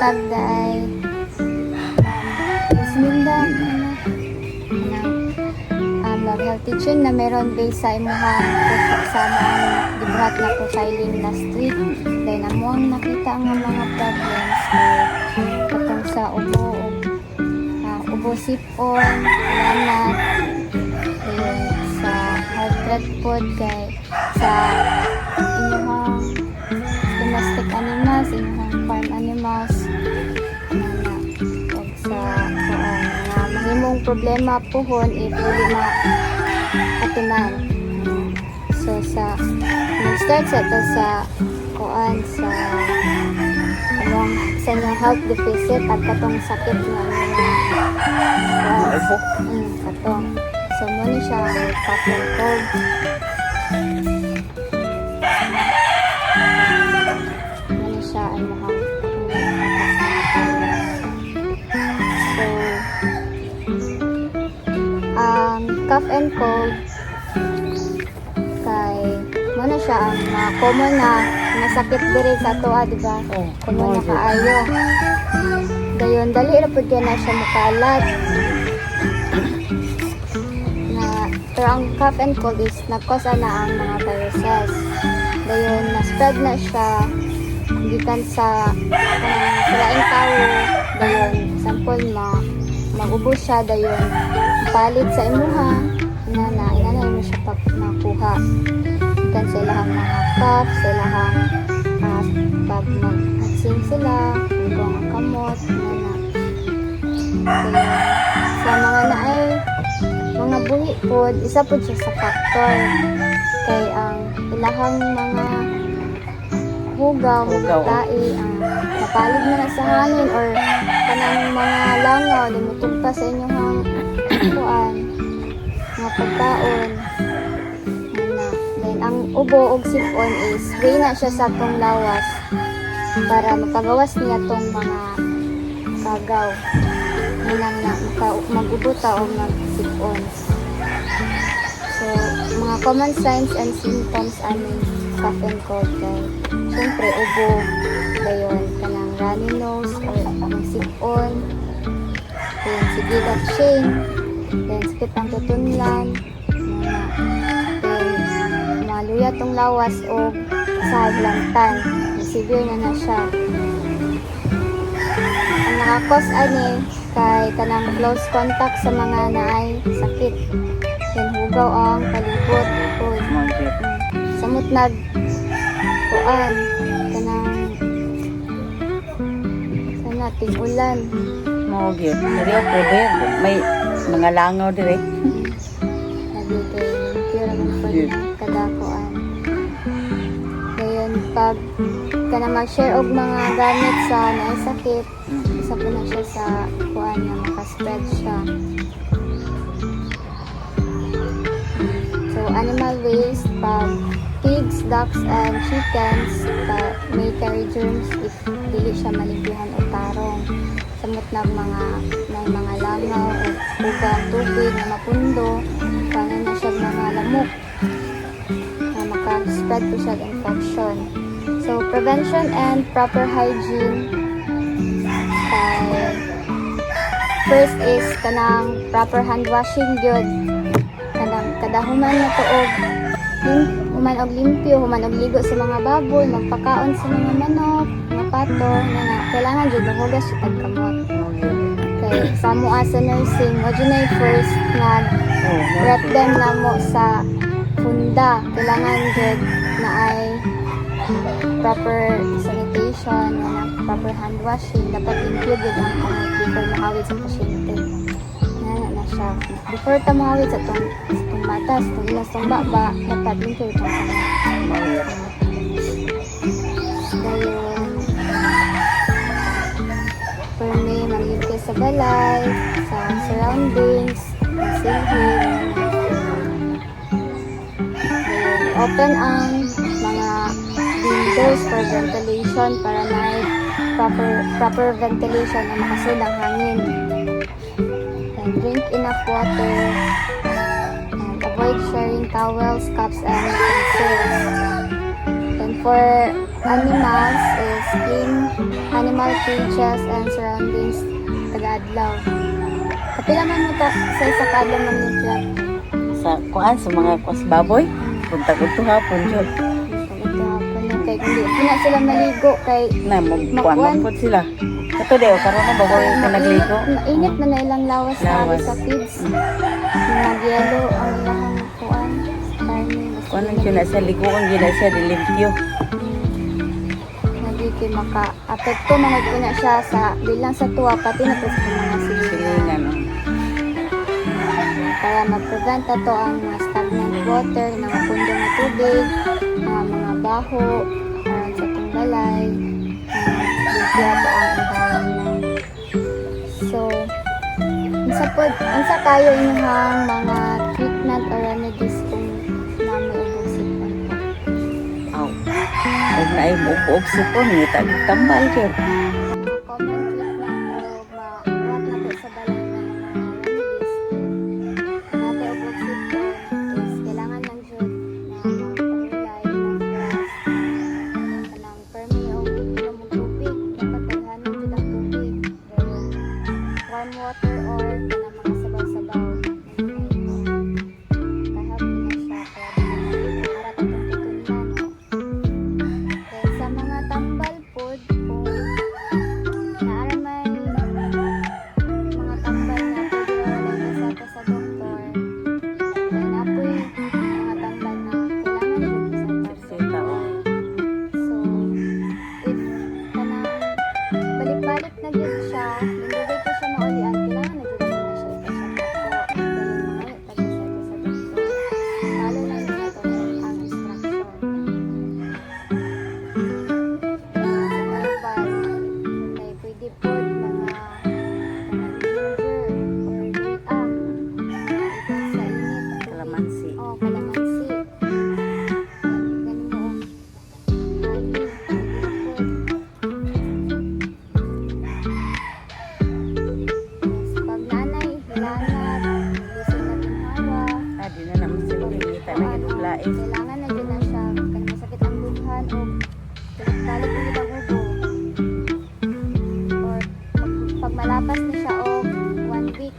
buntag day bismillah love health teaching na meron based sa imuhang sa mga gibuhat na profiling na street then amuang nakita ang mga problems katong sa ubo sipon lanat then sa heart threat pod kay sa inyong domestic animals, inyong farm animals o sa nga mahimong problema pohon if dili na atuman. So sa nag-start sa ito sa kuan sa inyong health deficit at katong sakit nga katong so muna siya cough and cold. Muna siya cough and cold kay muna siya ang common na nasakit diri sa tuwa, di ba? Common na kaayo. Dayon dali ra pud na siya mukalat. Pero ang cough and cold is nagkosa na ang mga viruses. Dayon na-spread na siya gikan sa laing tao. Dayon sample mag-ubos siya. Dayon palit sa imuha. Inana mo siya pag nakuha. Gikan sa ilahang mga cough, sa ilahang pag mag-vaccine sila, kung ang kamot, sa mga naay mga buhi pod, isa pod siya sa factor kay ang ilahang mga hugaw, magtai napalig na sa hangin or kanang mga langaw dimutugta sa inyong kuan mga pagkaon then ang ubo ug sipon is way na siya sa tong lawas para mapagawas niya tong mga kagaw munang na mag-ubuta o mag-sipon. So, mga common signs and symptoms ani cough and cold kay syempre ubo dayon kanang runny nose or mag-sipon then sigid at shame then sakit ang tutunlan then maluya tong lawas o sa haglantan severe na siya. Ang nakakos ani kay kanang close contact sa mga naay sakit then hugaw ang palibot samot nag kuan kanang sana ting-ulan mo gyud diri ako may mga langaw dire nagite pure man pud kada kuan dayon pag kanang mag-share og mga gamit sa naay sakit isa po na siya sa kuan na makaspread siya. So animal waste pag pigs, ducks, and chickens may carry germs if dili siya malimpihan o tarong. Samot na mga langaw o ugang tubig na mapundo kanan na siya mga lamok na makaspread po siya infection. So prevention and proper hygiene first is kanang proper hand washing gyud kanang kada human na tuog human og limpyo human og ligo sa mga baboy magpakaon sa mga manok mga pato na kailangan gyud mahugas sa pagkamot kay sa mua sa nursing mo gyud first nga wrap them na mo sa funda kailangan gyud na ay proper sanitation proper hand washing dapat limpyo gyud ang kamot before mahawid sa pasyente na siya before ta mahawid sa tong matas tong ilas tong baba dapat limpyo itong kamot dayon for me maglimpyo sa balay sa surroundings silhig dayon open ang mga windows for ventilation para may proper ventilation na makasul ang hangin. And drink enough water and avoid sharing towels, cups, and utensils. And for animals is skin, animal cages, and surroundings taga-adlaw. Kapila man mo ta sa isa ka adlaw man yung flat. Sa kuan sa mga kwas baboy, buntag-udto hapon jud. Ito hapon na kay hindi na sila maligo kay Na mo kuan Makuan. man pud sila. Kato daw karon na babaw ko nagligo. Mainit man na ilang lawas sa Lawas. sa kids. Nagyelo ang ilang kuan. Kuan ang yun na siya ligo ang gina siya dilimpyo. Nagiki maka apekto mga ko na siya sa bilang sa tuwa pati na po sa mga silingan. Silingan. Para ma-prevent ato ang mga stagnant water, mga pundo na tubig, mga baho, aron sa tunggalay, hindi ato ang environment. So, unsa kayo inyong mga treatment or remedies kung namoy ubusipan po? Aw. Og na ay buog sipon ni tambal jud. Mga common treatment o ma-what na po sa balay ng mga remedies. Natin ubusipan is kailangan lang jud na magpahulay ng grass, kanang permi o inom og tubig, dapat daghanon jud ang tubig. Pero warm water or kanang mga sabaw-sabaw. Kahap na siya kaya para tutong-tutong na, no? Kaya sa mga tambal pod, kung naara may mga tambal na pwede wala reseta sa doktor, kaya napoy mga tambal na kailangan yung reseta sa Sita o. So, if kanang balik-balik na yun siya, lingugay ko siya maulian, kailangan na yun na siya ipasya ako. Dahil mga pag-reseta sa doktor. Lalo lang yun ito ang instruction. Sa herbal, may pwede po mga ginger, overweight sa init. Kalamansi. Oh, kalamansi. Ganun mo. Honey, pag nanay, hilanat, lisod na ginhawa, Ah, di na naman sila ngita na ginuglae. kailangan na dyan na siya, kaya masakit ang bughan o balik ulit ang ubo. Or pag malapas na siya o 1 week,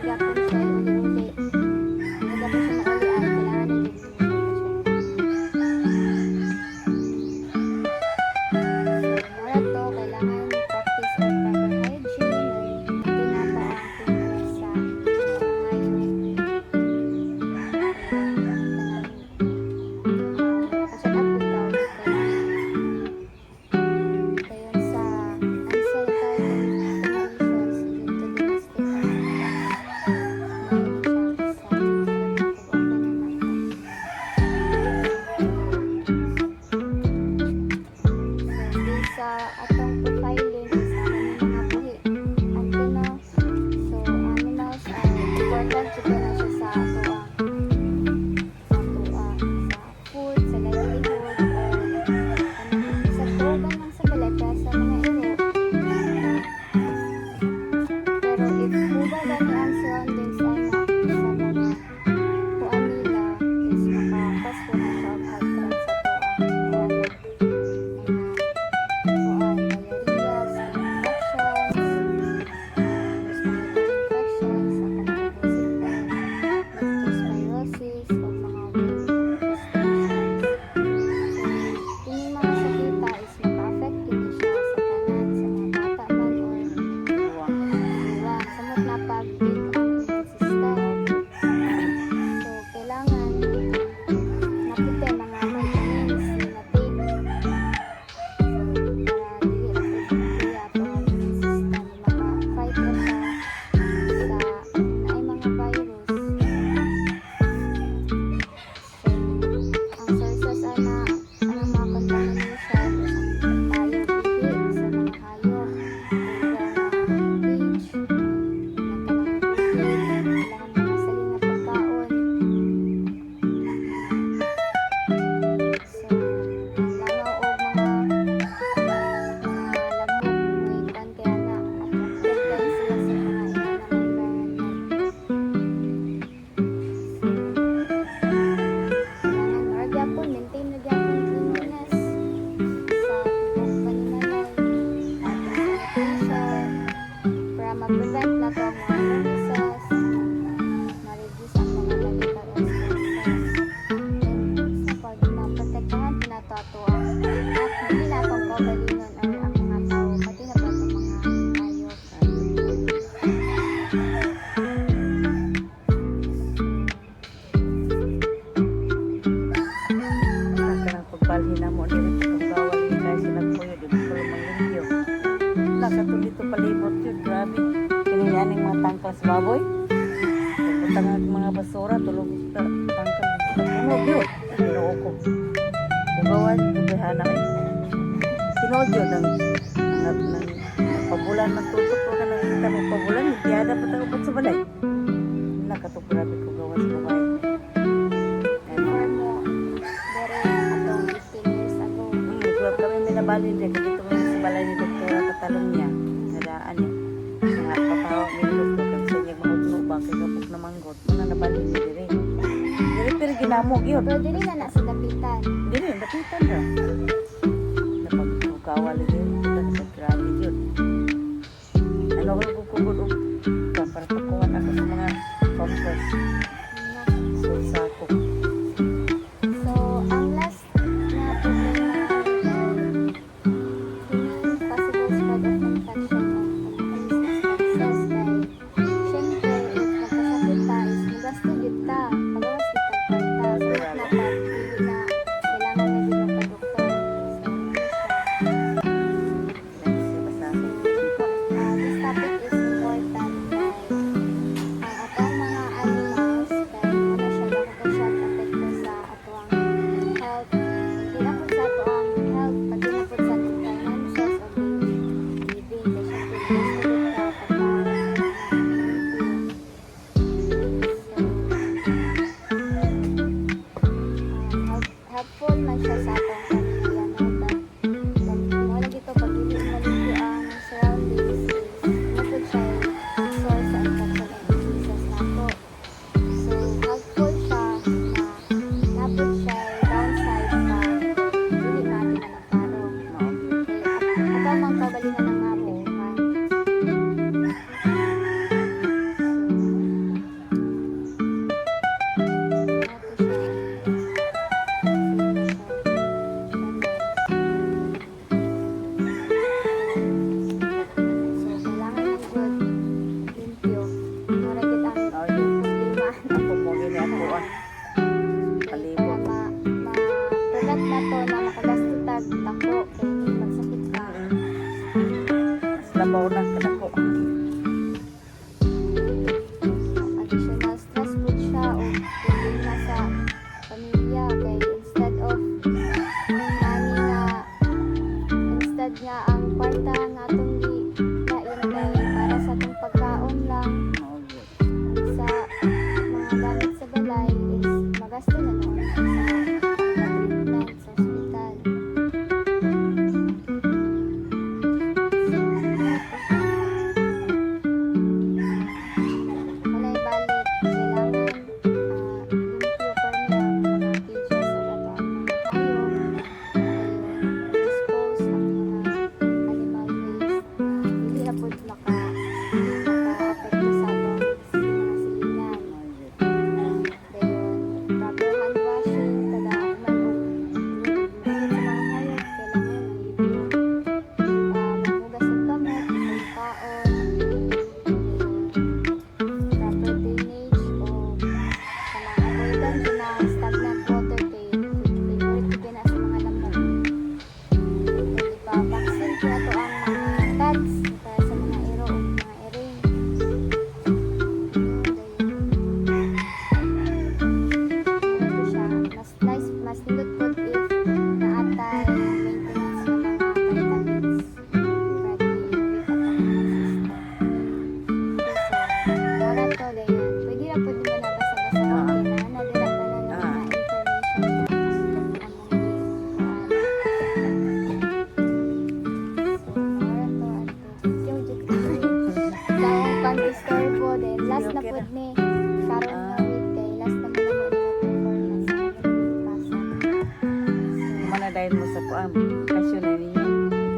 gapon siya uli-uli. Gapon siya na ulian, kailangan na dyan siya. So, mura to, kailangan practice ang proper hygiene and tinapa ang cleanliness sa ngayon. Pasyat up po daw, kaya sa unsanitary conditions dito din sa atong profiling is ang mga buhi. Antino. So, animals are important to na siya sa ato sa food, sa livelihood, or sa tuban lang sa balay para sa mga iro. Pero if tuba gani ang surroundings ana sa mga kuan nila is makapas po na siya ang health threat sa tuwa. Kuan, dito palibot yun. Grabe. Kinilian ng mga tangkal sa baboy. Pupunta nga ang mga basura. Tulog sa tangkal. Sinuod yun. Sinuod ko. Bugawan. Bugahan na kayo. Sinuod yun. Pabulan. Magtutok ko ka nakikita mo pabulan. Tiyada pa tayo sa balay. Nakatok grabe ko gawa sa babae. Or mo, dere atong 15 years ago. Suwap kami minabali din. Dito kami sa balay ni Doktora Katalong niya. Nadaan niya. Mga patawag ni Doktor. Kaya sa niya mahugno ba. Kaya kapag na manggot. Muna nabali niya dire. Dire pero ginamog yun. Pero dili na sa dapitan. Dire, dapitan ra. Napagkawal yun. Grabe yun. Ano ko kukugod o. Para pakuhan ako sa mga pampers. Sulsa ko. So, ang last na problema ay possible spread of infection of taxes kay syempre if magkasakit ta is magasto yun ta pagawas kita kwarta so if na pag hindi na kailangan na din ng doktor this topic is important kay ang atong mga animals kay ano siya bakit siya apekto sa atong health hindi na po sa atong health pati na po sa atong finances o living kay siya po gusto ka helpful man siya sa atong pamilya no but mo lagi to pag hindi maligyo ang surroundings is ano po siya source sa infection and diseases nato so helpful siya na napod siya downside pa dili natin na nagtarong ikaw mang kaugalingan ng mga buhay so kailangan ng good limpyo mura kita ang problema Ako mo gini ako ah. Palibot. ma-product na to na makagasto tag dako kay hindi magsakit ka Mas labaw na kanako. additional stress food siya o problema sa pamilya kay instead nga ang kwarta nga atong gilain kay para sa atong pagkaon lang sa mga gamit sa balay is magasto na noon sa treatment sa ospital. Walay balik, kailangan limpyo pa niya ang mga cages o ato ang mga hayop, dispose ang mga animal waste. Hindi na po maka-apekto sa atong mga silingan. Dayon, proper hand washing, kada man o sa mga hayop, kailangan limpyo. Maghugas ng kamot, pagkaon, proper drainage o kanang avoidan ko na stagnant water kay favorite ko na sa mga lamok. Pwede pa vaccine kaya to ang mga cats kaya sa mga ero o mga ering. Ito siya. Mas nice, mas nindot po if naatay maintenance ng mga vitamins. Ready with at ang system. So, wala to ganyan. Pwede na po din mo na basa-basa okay na. Nadala ka na ng mga information na pang-store po din. Last na po ni karon nga week kay last na po na po performance sa pasa. Mana dahil mo sa kuam. Kasyo na ninyo.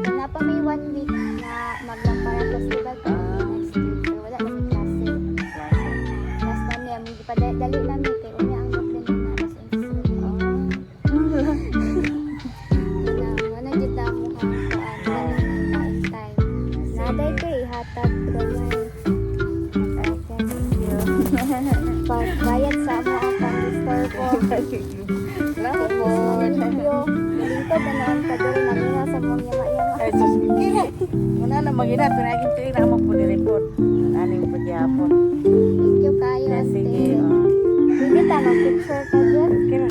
So, na pa may 1 week na maglampara festival po next week. So, wala na may klase. Klase. Last na niya, hindi pa dali namin kay unya ang problema na alas 11 na jud na mo ang kuan time. Naday kay hatag gamay. Pagbayad sa mo ang pang-store po. Salamat po. Video. Nalingkod na noon ka doon. Nalingkod sa mong yama-yama. Ay, sus. Kira. Muna na magina. Pinagin tuwing na mo po ni-report. Ano yung pagyapon. Thank you kayo, Kaya ate. sige. Hindi ta, mag-picture ka dyan. Kira.